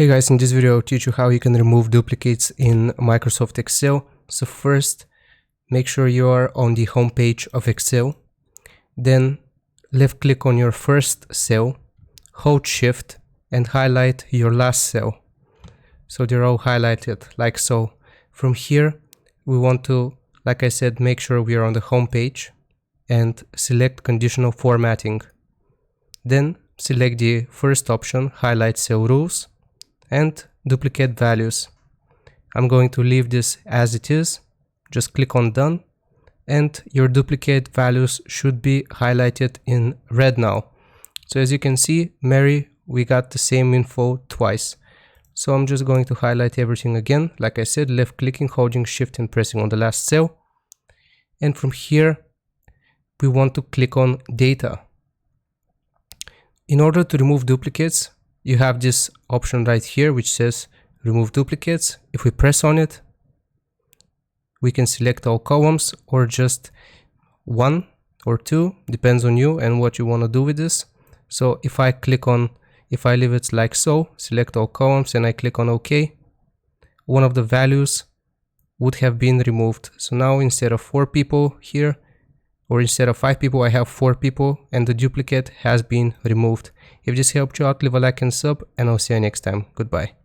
Hey guys, in this video I'll teach you how you can remove duplicates in Microsoft Excel. So first, make sure you are on the home page of Excel. Then left click on your first cell, hold shift and highlight your last cell. So they're all highlighted like so. From here, we want to, like I said, make sure we are on the home page and select conditional formatting. Then select the first option, highlight cell rules, and duplicate values. I'm going to leave this as it is. Just click on done and your duplicate values should be highlighted in red now. So as you can see, Mary, we got the same info twice. So I'm just going to highlight everything again. Like I said, left clicking, holding shift and pressing on the last cell. And from here, we want to click on data. In order to remove duplicates, you have this option right here which says remove duplicates. If we press on it, we can select all columns or just one or two, depends on you and what you want to do with this. So if I leave it like so, select all columns and I click on OK, one of the values would have been removed. So now instead of 4 people here, or instead of 5 people, I have 4 people and the duplicate has been removed. If this helped you out, leave a like and sub, and I'll see you next time. Goodbye.